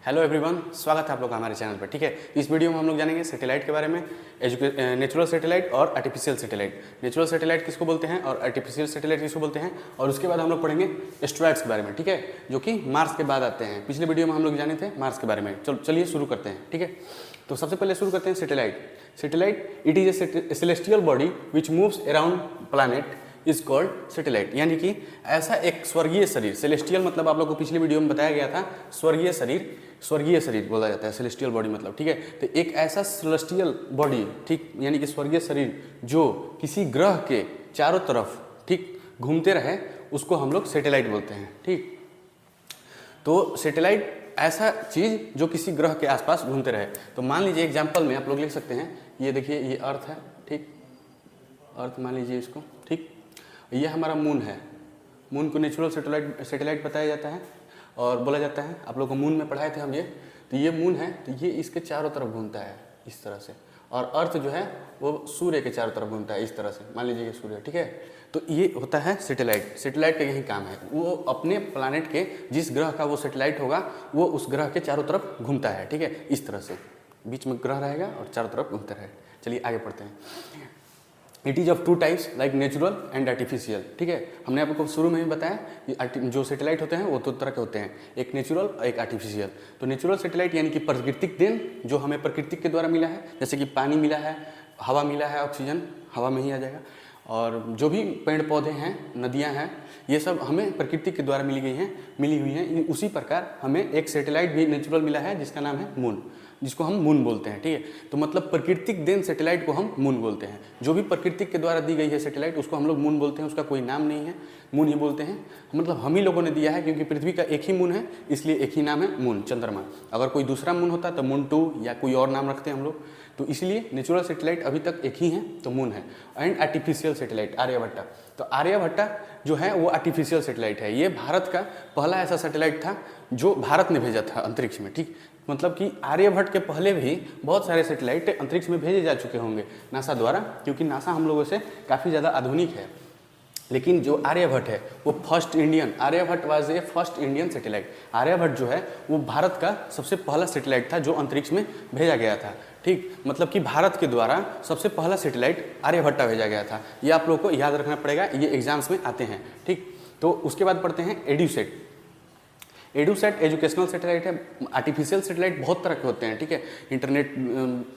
Hello everyone, स्वागत है आप लोग का हमारे चैनल पर। ठीक है, इस वीडियो में हम लोग जानेंगे सैटेलाइट के बारे में, नेचुरल सैटेलाइट और आर्टिफिशियल सैटेलाइट। नेचुरल सैटेलाइट किसको बोलते हैं और आर्टिफिशियल सैटेलाइट किसको बोलते हैं, और उसके बाद हम लोग पढ़ेंगे एस्ट्रॉयड्स के बारे में। ठीक है, जो कि मार्स के बाद आते हैं। पिछले वीडियो में हम लोग जाने थे मार्स के बारे में। चलिए शुरू करते हैं। ठीक है, तो सबसे पहले शुरू करते हैं satellite. Satellite it is a celestial body which moves around planet is called satellite. यानी कि ऐसा एक स्वर्गीय शरीर, सेलेस्टियल मतलब आप लोग को पिछले वीडियो में बताया गया था, स्वर्गीय शरीर बोला जाता है सेलेस्टियल बॉडी मतलब। ठीक है, तो एक ऐसा सेलेस्टियल बॉडी, ठीक, यानी कि स्वर्गीय शरीर जो किसी ग्रह के चारों तरफ ठीक घूमते रहे, उसको हम लोग सैटेलाइट बोलते हैं। ठीक, तो सैटेलाइट ऐसा चीज जो किसी ग्रह के आसपास घूमते रहे। तो मान लीजिए एग्जाम्पल में आप लोग लिख सकते हैं, ये देखिए ये अर्थ है। ठीक, अर्थ मान लीजिए इसको। ठीक, ये हमारा मून है। मून को नेचुरल सैटेलाइट बताया जाता है और बोला जाता है। आप लोग को मून में पढ़ाए थे हम ये। तो ये मून है, तो ये इसके चारों तरफ घूमता है इस तरह से, और अर्थ जो है वो सूर्य के चारों तरफ घूमता है इस तरह से। मान लीजिए ये सूर्य। ठीक है, तो ये होता है सैटेलाइट। सैटेलाइट का यही काम है, वो अपने प्लैनेट के जिस ग्रह का वो सैटेलाइट होगा वो उस ग्रह के चारों तरफ घूमता है। ठीक है, इस तरह से बीच में ग्रह रहेगा और चारों तरफ घूमता रहे। चलिए आगे पढ़ते हैं। It is of two types like natural and artificial. ठीक है, हमने आपको शुरू में ही बताया कि जो सैटेलाइट होते हैं वो दो तरह के होते हैं, एक नेचुरल और एक आर्टिफिशियल। तो नेचुरल सैटेलाइट यानी कि प्राकृतिक देन, जो हमें प्रकृति के द्वारा मिला है, जैसे कि पानी मिला है, हवा मिला है, ऑक्सीजन हवा में ही आ जाएगा, और जो भी पेड़ पौधे हैं, नदियाँ हैं, ये सब हमें प्रकृति के द्वारा मिली हुई हैं। उसी प्रकार हमें एक सैटेलाइट भी नेचुरल मिला है जिसका नाम है मून, जिसको हम मून बोलते हैं। ठीक है, तो मतलब प्राकृतिक देन सैटेलाइट को हम मून बोलते हैं। जो भी प्रकृति के द्वारा दी गई है सैटेलाइट, उसको हम लोग मून बोलते हैं। उसका कोई नाम नहीं है, मून ही बोलते हैं। मतलब हम ही लोगों ने दिया है, क्योंकि पृथ्वी का एक ही मून है, इसलिए एक ही नाम है मून, चंद्रमा। अगर कोई दूसरा मून होता तो मून 2 या कोई और नाम रखते हैं हम लोग। तो इसलिए नेचुरल सैटेलाइट अभी तक एक ही है, तो मून है। And artificial satellite Aryabhata. तो आर्यभट्टा जो है वो आर्टिफिशियल सैटेलाइट है। ये भारत का पहला ऐसा सैटेलाइट था जो भारत ने भेजा था अंतरिक्ष में। ठीक, मतलब कि आर्यभट्ट के पहले भी बहुत सारे सैटेलाइट अंतरिक्ष में भेजे जा चुके होंगे नासा द्वारा, क्योंकि नासा हम लोगों से काफ़ी ज़्यादा आधुनिक है। लेकिन जो आर्यभट्ट है वो Aryabhata was a first Indian satellite. Aryabhata जो है वो भारत का सबसे पहला सैटेलाइट था जो अंतरिक्ष में भेजा गया था। ठीक, मतलब कि भारत के द्वारा सबसे पहला सैटेलाइट आर्यभट्टा भेजा गया था। ये आप लोगों को याद रखना पड़ेगा, ये एग्जाम्स में आते हैं। ठीक, तो उसके बाद पढ़ते हैं एड्यूसेट। एडुसेट एजुकेशनल सैटेलाइट है। आर्टिफिशियल सैटेलाइट बहुत तरह के होते हैं। ठीक है, इंटरनेट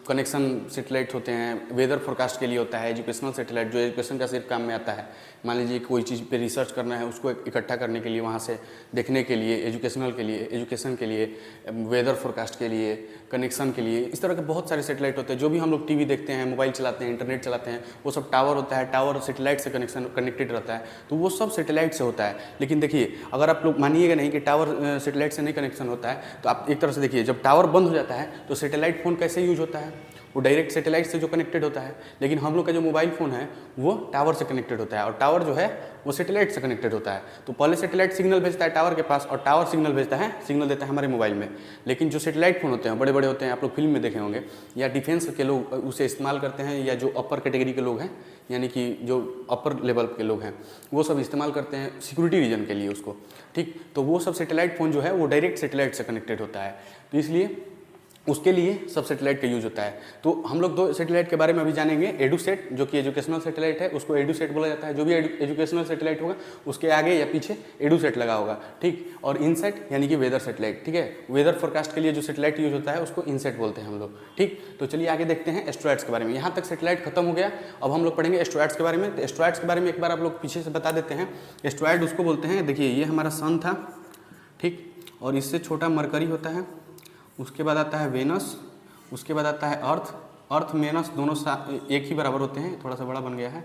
कनेक्शन सैटेलाइट होते हैं, वेदर फोरकास्ट के लिए होता है। एजुकेशनल सैटेलाइट जो एजुकेशन का सिर्फ काम में आता है। मान लीजिए कोई चीज़ पे रिसर्च करना है, उसको इकट्ठा करने के लिए, वहाँ से देखने के लिए, एजुकेशन के लिए, वेदर फोरकास्ट के लिए, कनेक्शन के लिए, इस तरह के बहुत सारे सैटेलाइट होते हैं। जो भी हम लोग टीवी देखते हैं, मोबाइल चलाते हैं, इंटरनेट चलाते हैं, वो सब टावर होता है। टावर सैटेलाइट से कनेक्टेड रहता है, तो वो सब सैटेलाइट से होता है। लेकिन देखिए, अगर आप लोग मानिएगा नहीं कि टावर सैटेलाइट से नहीं कनेक्शन होता है, तो आप एक तरह से देखिए, जब टावर बंद हो जाता है तो सैटेलाइट फ़ोन कैसे यूज होता है, वो डायरेक्ट सैटेलाइट से जो कनेक्टेड होता है। लेकिन हम लोग का जो मोबाइल फ़ोन है वो टावर से कनेक्टेड होता है, और टावर जो है वो सैटेलाइट से कनेक्टेड होता है। तो पहले सैटेलाइट सिग्नल भेजता है टावर के पास, और टावर सिग्नल देता है हमारे मोबाइल में। लेकिन जो सैटेलाइट फ़ोन होते हैं बड़े बड़े होते हैं, आप लोग फिल्म में देखे होंगे, या डिफेंस के लोग उसे इस्तेमाल करते हैं, या जो अपर कैटेगरी के लोग हैं, यानी कि जो अपर लेवल के लोग हैं, वो सब इस्तेमाल करते हैं सिक्योरिटी रीजन के लिए उसको। ठीक, तो वो सब सैटेलाइट फ़ोन जो है वो डायरेक्ट सैटेलाइट से कनेक्टेड होता है, तो इसलिए उसके लिए सब सैटेलाइट का यूज होता है। तो हम लोग दो सैटेलाइट के बारे में अभी जानेंगे। एडुसेट जो कि एजुकेशनल सैटेलाइट है, उसको एडुसेट बोला जाता है। जो भी एजुकेशनल सैटेलाइट होगा उसके आगे या पीछे एडुसेट लगा होगा। ठीक, और इनसेट यानी कि वेदर सैटेलाइट। ठीक है, वेदर फोरकास्ट के लिए जो सैटेलाइट यूज होता है उसको इनसेट बोलते हैं हम लोग। ठीक, तो चलिए आगे देखते हैं एस्ट्रॉयड्स के बारे में। यहाँ तक सैटेलाइट खत्म हो गया, अब हम लोग पढ़ेंगे एस्ट्रॉयड्स के बारे में। तो एस्ट्रॉयड्स के बारे में एक बार आप लोग पीछे से बता देते हैं। एस्ट्रॉयड उसको बोलते हैं, देखिए ये हमारा सन था, ठीक, और इससे छोटा मरकरी होता है, उसके बाद आता है वेनस, उसके बाद आता है अर्थ वेनस दोनों एक ही बराबर होते हैं, थोड़ा सा बड़ा बन गया है।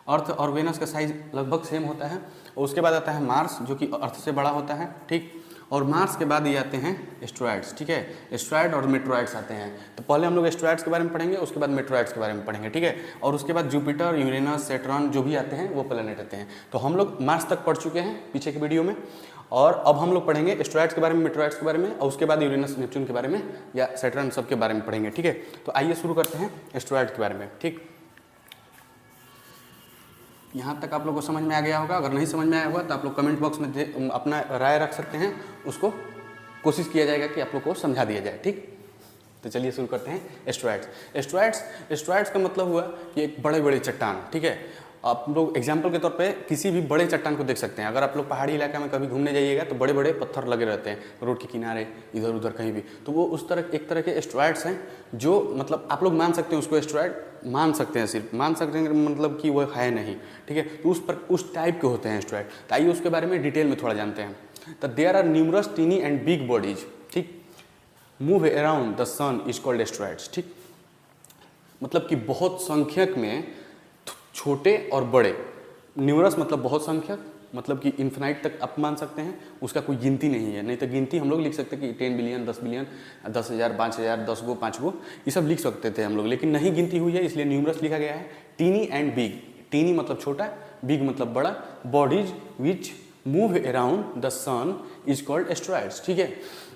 अर्थ और वेनस का साइज लगभग सेम होता है। और उसके बाद आता है मार्स जो कि अर्थ से बड़ा होता है। ठीक, और मार्स के बाद ये आते हैं एस्ट्रॉयड्स। ठीक है, एस्ट्रॉयड और मेट्रॉयड्स आते हैं। तो पहले हम लोग एस्ट्रॉयड्स के बारे में पढ़ेंगे, उसके बाद मेट्रॉयड्स के बारे में पढ़ेंगे। ठीक है, और उसके बाद जुपिटर, यूरेनस, सैटर्न जो भी आते हैं वो प्लैनेट आते हैं। तो हम लोग मार्स तक पढ़ चुके हैं पीछे के वीडियो में, और अब हम लोग पढ़ेंगे एस्ट्रॉयड्स के बारे में, मेट्रॉयड्स के बारे में, और उसके बाद यूरेनस, नेपच्यून के बारे में या सैटर्न सब के बारे में पढ़ेंगे। ठीक है, तो आइए शुरू करते हैं एस्ट्रॉयड के बारे में। ठीक, यहाँ तक आप लोग को समझ में आ गया होगा। अगर नहीं समझ में आया होगा तो आप लोग कमेंट बॉक्स में अपना राय रख सकते हैं, उसको कोशिश किया जाएगा कि आप लोग को समझा दिया जाए। ठीक, तो चलिए शुरू करते हैं। एस्ट्रॉइड्स का मतलब हुआ कि एक बड़े बड़े चट्टान। ठीक है, आप लोग एग्जाम्पल के तौर पे किसी भी बड़े चट्टान को देख सकते हैं। अगर आप लोग पहाड़ी इलाका में कभी घूमने जाइएगा तो बड़े बड़े पत्थर लगे रहते हैं रोड के किनारे, इधर उधर कहीं भी, तो वो उस तरह एक तरह के एस्ट्रॉइड्स हैं जो मतलब आप लोग मान सकते हैं उसको एस्ट्रॉइड मान सकते हैं, सिर्फ मान सकते हैं मतलब कि वो है नहीं। ठीक है, तो उस टाइप के होते हैं एस्ट्रॉइड। तो आइए उसके बारे में डिटेल में थोड़ा जानते हैं। तो there are numerous tiny and big bodies, ठीक, move around the sun is called asteroids. ठीक, मतलब कि बहुत संख्यक में छोटे और बड़े, न्यूमरस मतलब बहुत संख्यक, मतलब कि इन्फिनाइट तक आप मान सकते हैं, उसका कोई गिनती नहीं है। नहीं तो गिनती हम लोग लिख सकते हैं कि 10 बिलियन, 10 बिलियन, 10,000, 5,000, 10 गो, 5 गो, ये सब लिख सकते थे हम लोग, लेकिन नहीं गिनती हुई है, इसलिए न्यूमरस लिखा गया है। टीनी एंड बिग, टीनी मतलब छोटा, बिग मतलब बड़ा, bodies which move around the sun is called asteroids. ठीक है,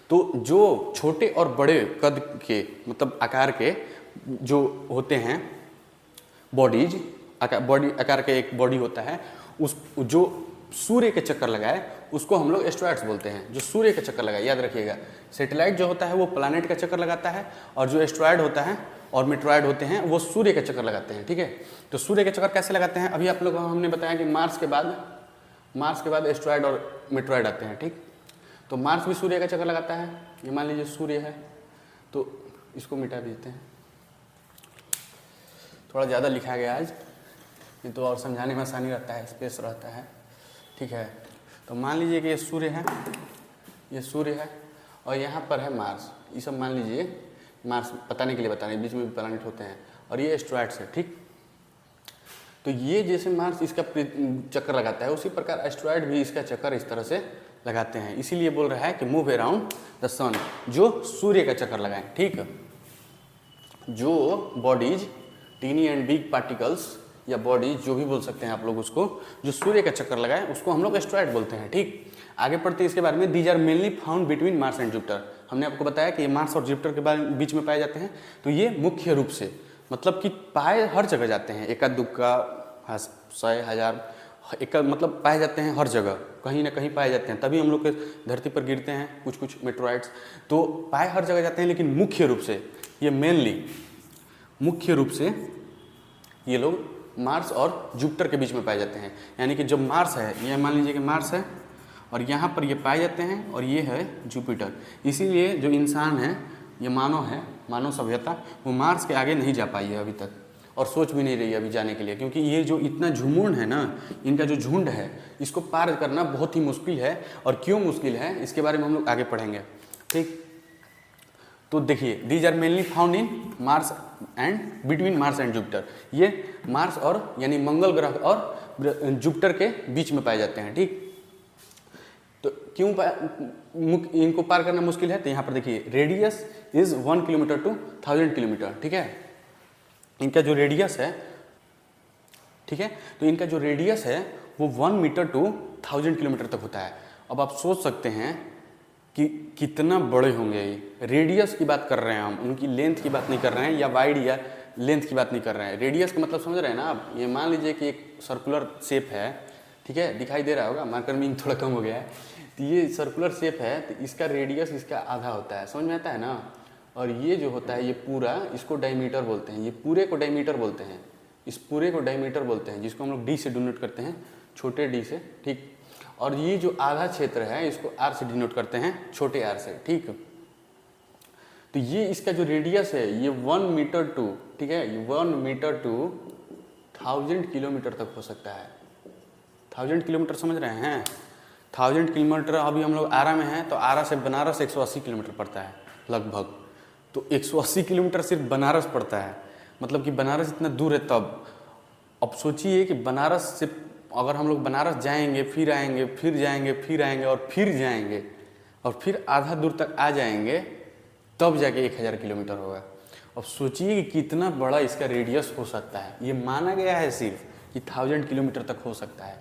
तो जो छोटे और बड़े कद के मतलब आकार के जो होते हैं बॉडीज, बॉडी आकार का एक बॉडी होता है, उस जो सूर्य के चक्कर लगाए उसको हम लोग एस्ट्रॉइड्स बोलते हैं। जो सूर्य के चक्कर लगाए, याद रखिएगा, सैटेलाइट जो होता है वो प्लैनेट का चक्कर लगाता है, और जो एस्ट्रॉइड होता है और मेट्रॉइड होते हैं वो सूर्य के चक्कर लगाते हैं। ठीक है, तो सूर्य के चक्कर कैसे लगाते हैं, अभी आप लोग हमने बताया कि मार्स के बाद एस्ट्रॉइड और मेट्रॉइड आते हैं। ठीक, तो मार्स भी सूर्य का चक्कर लगाता है। ये मान लीजिए सूर्य है, तो इसको मिटा देते हैं, थोड़ा ज़्यादा लिखा गया आज, ये तो और समझाने में आसानी रहता है, स्पेस रहता है। ठीक है, तो मान लीजिए कि ये सूर्य है, ये सूर्य है, और यहाँ पर है मार्स। ये सब मान लीजिए मार्स बताने के लिए बता रहे हैं, बीच में भी प्लैनेट होते हैं, और ये एस्ट्रॉइड्स है। ठीक, तो ये जैसे मार्स इसका चक्कर लगाता है, उसी प्रकार एस्ट्रॉइड भी इसका चक्कर इस तरह से लगाते हैं। इसीलिए बोल रहा है कि मूव अराउंड द सन, जो सूर्य का चक्कर लगाएं। ठीक, जो bodies tiny and big particles या बॉडी जो भी बोल सकते हैं आप लोग उसको, जो सूर्य का चक्कर लगाए उसको हम लोग एस्ट्रॉइड बोलते हैं। ठीक, आगे पढ़ते हैं इसके बारे में। These are mainly found between Mars and Jupiter. हमने आपको बताया कि ये मार्स और जुपिटर के बीच में पाए जाते हैं। तो ये मुख्य रूप से मतलब कि पाए हर जगह जाते हैं, एका दुक्का, 100, 1000, एक मतलब पाए जाते हैं हर जगह, कहीं ना कहीं पाए जाते हैं, तभी हम लोग के धरती पर गिरते हैं कुछ मेट्रॉइड्स। तो पाए हर जगह जाते हैं, लेकिन मुख्य रूप से ये मुख्य रूप से ये लोग मार्स और जुपिटर के बीच में पाए जाते हैं। यानी कि जब मार्स है, ये मान लीजिए कि मार्स है, और यहाँ पर ये पाए जाते हैं, और ये है जुपिटर। इसीलिए जो इंसान है, ये मानव सभ्यता, वो मार्स के आगे नहीं जा पाई है अभी तक, और सोच भी नहीं रही है अभी जाने के लिए, क्योंकि ये जो इतना झुंड है ना, इनका जो झुंड है, इसको पार करना बहुत ही मुश्किल है। और क्यों मुश्किल है इसके बारे में हम लोग आगे पढ़ेंगे। ठीक, तो देखिए, these are mainly found in Mars and between Mars and Jupiter. ये मार्स और यानी मंगल ग्रह और जुपिटर के बीच में पाए जाते हैं। ठीक, तो क्यों इनको पार करना मुश्किल है, तो यहाँ पर देखिए, radius is 1 kilometre to 1000 kilometre. ठीक है, इनका जो रेडियस है, ठीक है, तो इनका जो रेडियस है वो 1 मीटर टू 1000 किलोमीटर तक होता है। अब आप सोच सकते हैं कि कितना बड़े होंगे ये। रेडियस की बात कर रहे हैं हम, उनकी लेंथ की बात नहीं कर रहे हैं, या वाइड या लेंथ की बात नहीं कर रहे हैं। रेडियस का मतलब समझ रहे हैं ना आप। ये मान लीजिए कि एक सर्कुलर शेप है, ठीक है, दिखाई दे रहा होगा, मार्कर में थोड़ा कम हो गया है, तो ये सर्कुलर शेप है, तो इसका रेडियस इसका आधा होता है, समझ में आता है ना। और ये जो होता है ये पूरा, इसको डायमीटर बोलते हैं, ये पूरे को डायमीटर बोलते हैं, इस पूरे को डायमीटर बोलते हैं, जिसको हम लोग डी से डिनोट करते हैं, छोटे डी से। ठीक, और ये जो आधा क्षेत्र है इसको आर से डिनोट करते हैं, छोटे आर से। ठीक, तो ये इसका जो रेडियस है ये 1 मीटर टू, ठीक है, ये 1 मीटर टू 1000 किलोमीटर तक हो सकता है। 1000 किलोमीटर समझ रहे हैं, 1000 किलोमीटर। अभी हम लोग आरा में हैं, तो आरा से बनारस 180 किलोमीटर पड़ता है लगभग। तो 180 किलोमीटर सिर्फ बनारस पड़ता है, मतलब कि बनारस इतना दूर है। तब अब सोचिए कि बनारस से अगर हम लोग बनारस जाएंगे, फिर आएंगे, फिर जाएंगे, फिर आएंगे, और फिर जाएंगे, और फिर आधा दूर तक आ जाएंगे, तब जाके 1000 किलोमीटर होगा। अब सोचिए कि कितना बड़ा इसका रेडियस हो सकता है। ये माना गया है सिर्फ कि 1000 किलोमीटर तक हो सकता है।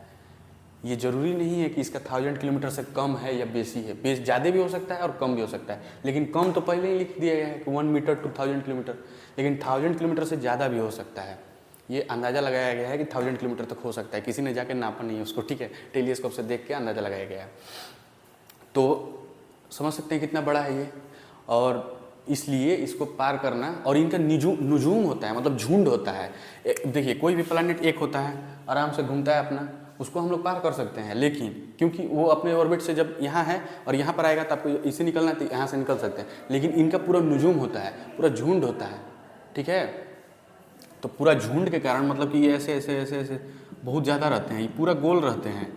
ये जरूरी नहीं है कि इसका 1000 किलोमीटर से कम है या बेसी है, ज़्यादा भी हो सकता है और कम भी हो सकता है। लेकिन कम तो पहले ही लिख दिया गया है कि 1 मीटर टू 1000 किलोमीटर, लेकिन 1000 किलोमीटर से ज़्यादा भी हो सकता है। ये अंदाज़ा लगाया गया है कि 1000 किलोमीटर तक हो सकता है, किसी ने जाके नापा नहीं है उसको, ठीक है, टेलीस्कोप से देख के अंदाज़ा लगाया गया है। तो समझ सकते हैं कितना बड़ा है ये, और इसलिए इसको पार करना, और इनका निजूम होता है, मतलब झुंड होता है। देखिए कोई भी प्लैनेट एक होता है, आराम से घूमता है अपना, उसको हम लोग पार कर सकते हैं, लेकिन क्योंकि वो अपने ऑर्बिट से जब यहाँ है और यहाँ पर आएगा तो आपको इसे निकलना है तो यहाँ से निकल सकते हैं, लेकिन इनका पूरा निजूम होता है, पूरा झुंड होता है, ठीक है। तो पूरा झुंड के कारण मतलब कि ये ऐसे ऐसे ऐसे ऐसे बहुत ज़्यादा रहते हैं, ये पूरा गोल रहते हैं,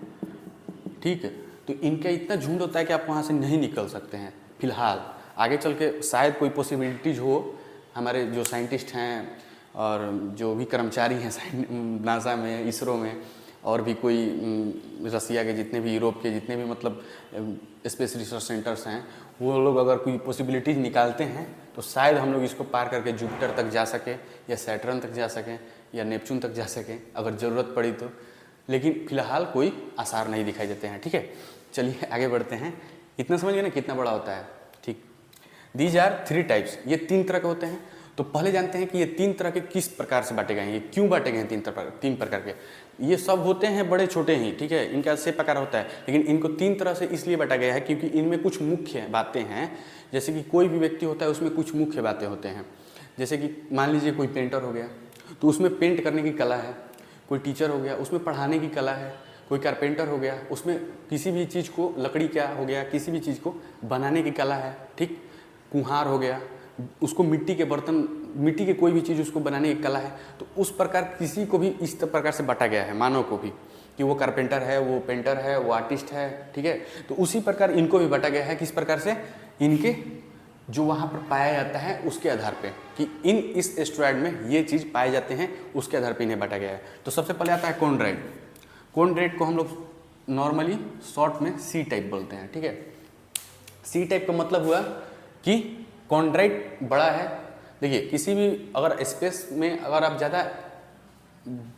ठीक है। तो इनका इतना झुंड होता है कि आप वहाँ से नहीं निकल सकते हैं फिलहाल। आगे चल के शायद कोई पॉसिबिलिटीज हो, हमारे जो साइंटिस्ट हैं और जो भी कर्मचारी हैं नासा में, इसरो में, और भी कोई रसिया के जितने भी, यूरोप के जितने भी मतलब स्पेस रिसर्च सेंटर्स हैं, वो लोग अगर कोई पॉसिबिलिटीज निकालते हैं तो शायद हम लोग इसको पार करके जुपिटर तक जा सकें, या सैटर्न तक जा सकें, या नेपच्यून तक जा सकें अगर ज़रूरत पड़ी तो, लेकिन फिलहाल कोई आसार नहीं दिखाई देते हैं, ठीक है। चलिए आगे बढ़ते हैं। इतना समझ गए ना कितना बड़ा होता है, ठीक। दीज आर 3 टाइप्स, ये 3 तरह के होते हैं। तो पहले जानते हैं कि ये 3 तरह के किस प्रकार से बांटे गए हैं, ये क्यों बांटे गए हैं 3 प्रकार के। ये सब होते हैं बड़े छोटे ही, ठीक है, इनका 6 प्रकार होता है, लेकिन इनको 3 तरह से इसलिए बांटा गया है क्योंकि इनमें कुछ मुख्य बातें हैं। जैसे कि कोई भी व्यक्ति होता है उसमें कुछ मुख्य बातें होते हैं। जैसे कि मान लीजिए कोई पेंटर हो गया तो उसमें पेंट करने की कला है, कोई टीचर हो गया उसमें पढ़ाने की कला है, कोई कारपेंटर हो गया उसमें किसी भी चीज़ को, लकड़ी क्या हो गया, किसी भी चीज़ को बनाने की कला है, ठीक। कुम्हार हो गया, उसको मिट्टी के बर्तन, मिट्टी के कोई भी चीज़ उसको बनाने की कला है। तो उस प्रकार किसी को भी इस प्रकार से बांटा गया है, मानव को भी, कि वो कारपेंटर है, वो पेंटर है, वो आर्टिस्ट है, ठीक है। तो उसी प्रकार इनको भी बांटा गया है, किस प्रकार से, इनके जो वहाँ पर पाया जाता है उसके आधार पे, कि इस एस्टेरॉयड में ये चीज़ पाए जाते हैं, उसके आधार पे इन्हें बांटा गया है। तो सबसे पहले आता है कॉन्ड्राइट। कॉन्ड्राइट को हम लोग नॉर्मली शॉर्ट में सी टाइप बोलते हैं, ठीक है। सी टाइप का मतलब हुआ कि कॉन्ड्राइट बड़ा है। देखिए किसी भी अगर स्पेस में अगर आप ज़्यादा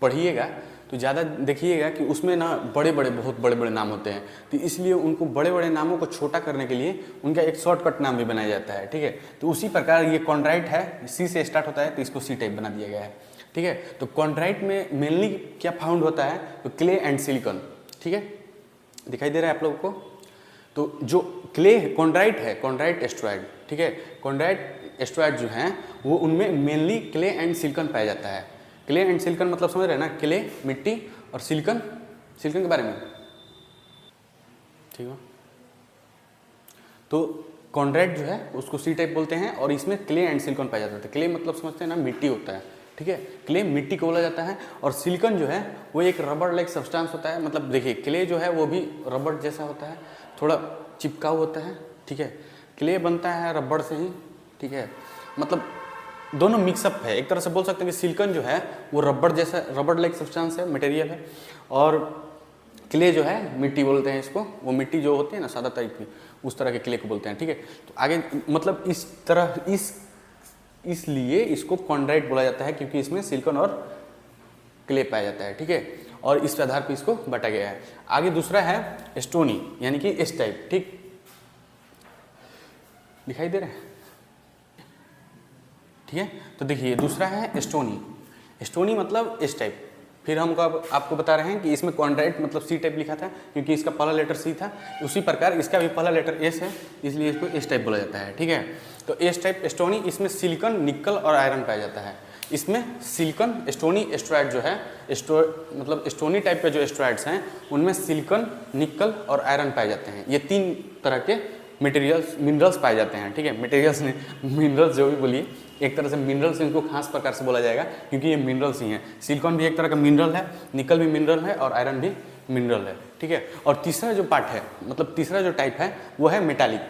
पढ़िएगा तो ज़्यादा देखिएगा कि उसमें ना बड़े बड़े, बहुत बड़े बड़े नाम होते हैं, तो इसलिए उनको बड़े बड़े नामों को छोटा करने के लिए उनका एक शॉर्टकट नाम भी बनाया जाता है, ठीक है। तो उसी प्रकार ये कॉन्ड्राइट है, सी से स्टार्ट होता है तो इसको सी टाइप बना दिया गया है, ठीक है। तो कॉन्ड्राइट में मेनली क्या फाउंड होता है, तो क्ले एंड सिलिकॉन, ठीक है, दिखाई दे रहा है आप लोगों को। तो जो क्ले कॉन्ड्राइट है, कॉन्ड्राइट एस्टेरॉयड, ठीक है, कॉन्ड्राइट एस्टेरॉयड जो हैं वो उनमें मेनली क्ले एंड सिलिकॉन पाया जाता है। क्ले एंड सिलिकॉन मतलब समझ रहे हैं ना, क्ले मिट्टी और सिलिकॉन, सिलिकॉन के बारे में, ठीक है। तो कॉन्ड्राइट जो है उसको सी टाइप बोलते हैं, और इसमें क्ले एंड सिलिकॉन पाया जाता है। क्ले मतलब समझते हैं ना, मिट्टी होता है, ठीक है, क्ले मिट्टी को बोला जाता है, और सिलिकॉन जो है वो एक रबड़ लाइक सब्सटेंस होता है। मतलब देखिए क्ले जो है वो भी रबड़ जैसा होता है, थोड़ा चिपकाऊ होता है, ठीक है। क्ले बनता है रबड़ से ही, ठीक है, मतलब दोनों मिक्सअप है। एक तरह से बोल सकते हैं कि सिलिकॉन जो है वो रबड़ जैसा, रबड़ लाइक सब्सटेंस है, मटेरियल है, और क्ले जो है मिट्टी बोलते हैं इसको, वो मिट्टी जो होती है ना सादा टाइप की, उस तरह के क्ले को बोलते हैं, ठीक है। तो आगे मतलब इस तरह इसलिए इसको कॉन्ड्राइट बोला जाता है क्योंकि इसमें सिलिकॉन और क्ले पाया जाता है, ठीक है, और इस आधार पर इसको बांटा गया है। आगे दूसरा है स्टोनी, यानी कि इस टाइप, ठीक, दिखाई दे रहा है, ठीक है। तो देखिए दूसरा है स्टोनी। स्टोनी मतलब इस टाइप। फिर हमको आपको बता रहे हैं कि इसमें कॉन्ड्राइट मतलब सी टाइप लिखा था क्योंकि इसका पहला लेटर सी था, उसी प्रकार इसका भी पहला लेटर एस है, इसलिए इसको एस टाइप बोला जाता है, ठीक है। तो एस टाइप स्टोनी, इसमें सिलिकॉन, निकल और आयरन पाया जाता है। इसमें सिलिकॉन स्टोनी एस्टेरॉयड जो है, मतलब स्टोनी टाइप के जो एस्टेरॉयड्स हैं उनमें सिलिकॉन, निकल और आयरन पाए जाते हैं। ये 3 तरह के मटेरियल्स, मिनरल्स पाए जाते हैं, ठीक है। मटेरियल्स ने, मिनरल्स जो भी बोलिए, एक तरह से मिनरल्स इनको खास प्रकार से बोला जाएगा क्योंकि ये मिनरल्स ही हैं। सिलिकॉन भी एक तरह का मिनरल है, निकल भी मिनरल है, और आयरन भी मिनरल है, ठीक है। और तीसरा जो पार्ट है, मतलब तीसरा जो टाइप है वो है मेटालिक,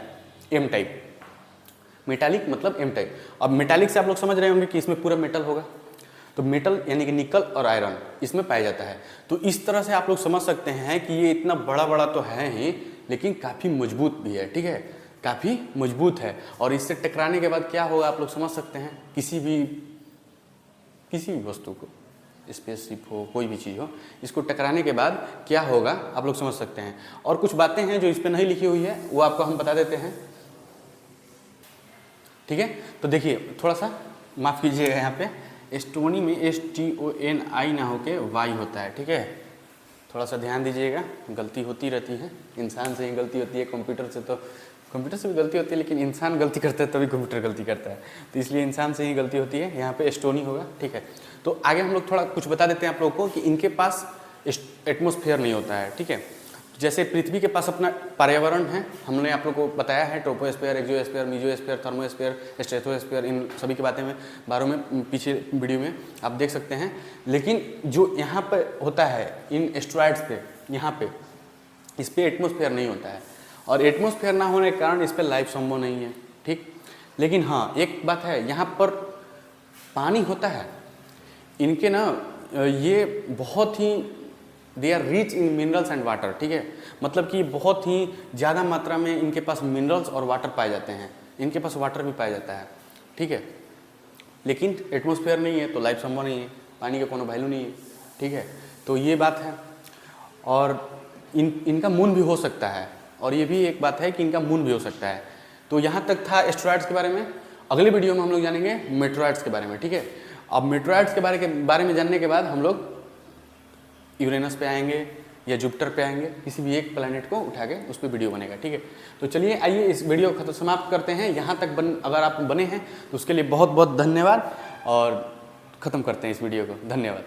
एम टाइप। मेटालिक मतलब एम टाइप। अब मेटालिक से आप लोग समझ रहे होंगे कि इसमें पूरा मेटल होगा, तो मेटल यानी कि निकल और आयरन इसमें पाया जाता है। तो इस तरह से आप लोग समझ सकते हैं कि ये इतना बड़ा बड़ा तो है ही, लेकिन काफ़ी मजबूत भी है, ठीक है, काफ़ी मजबूत है। और इससे टकराने के बाद क्या होगा आप लोग समझ सकते हैं। किसी भी वस्तु को, स्पेसशिप हो, कोई भी चीज़ हो, इसको टकराने के बाद क्या होगा आप लोग समझ सकते हैं। और कुछ बातें हैं जो इस पर नहीं लिखी हुई है, वो आपको हम बता देते हैं, ठीक है। तो देखिए थोड़ा सा माफ़ कीजिएगा, यहाँ पे स्टोनी में STONI ना होके वाई होता है, ठीक है, थोड़ा सा ध्यान दीजिएगा, गलती होती रहती है, इंसान से ही गलती होती है, कंप्यूटर से तो कंप्यूटर से भी गलती होती है, लेकिन इंसान गलती करता है तभी कंप्यूटर गलती करता है, तो इसलिए इंसान से ही गलती होती है। यहाँ पे एस्टोनी होगा, ठीक है। तो आगे हम लोग थोड़ा कुछ बता देते हैं आप लोगों को कि इनके पास एटमॉस्फेयर नहीं होता है, ठीक है। जैसे पृथ्वी के पास अपना पर्यावरण है, हमने आप लोग को बताया है, troposphere, exosphere, mesosphere, thermosphere, stratosphere, इन सभी की बातें में बारे में पीछे वीडियो में आप देख सकते हैं। लेकिन जो यहाँ पर होता है इन एस्टेरॉइड्स पे, यहाँ पे इस पर एटमॉस्फेयर नहीं होता है, और एटमॉस्फेयर ना होने के कारण इस पर लाइफ संभव नहीं है, ठीक। लेकिन हाँ एक बात है, यहाँ पर पानी होता है, इनके ना ये बहुत ही they are rich in minerals and water, ठीक है। मतलब कि बहुत ही ज़्यादा मात्रा में इनके पास मिनरल्स और वाटर पाए जाते हैं, इनके पास वाटर भी पाया जाता है, ठीक है। लेकिन एटमॉस्फेयर नहीं है तो लाइफ संभव नहीं है, पानी का कोनो वैल्यू नहीं है, ठीक है। तो ये बात है। और इनका मून भी हो सकता है, और ये भी एक बात है कि इनका मून भी हो सकता है। तो यहाँ तक था एस्टेरॉइड्स के बारे में। अगले वीडियो में हम लोग जानेंगे मेटेरॉइड्स के बारे में, ठीक है। अब मेटेरॉइड्स के बारे में जानने के बाद हम लोग यूरेनस पे आएंगे या जुपिटर पे आएंगे, किसी भी एक प्लैनेट को उठा के उस पर वीडियो बनेगा, ठीक है। तो चलिए आइए इस वीडियो को समाप्त करते हैं। यहाँ तक अगर आप बने हैं तो उसके लिए बहुत बहुत धन्यवाद, और ख़त्म करते हैं इस वीडियो को। धन्यवाद।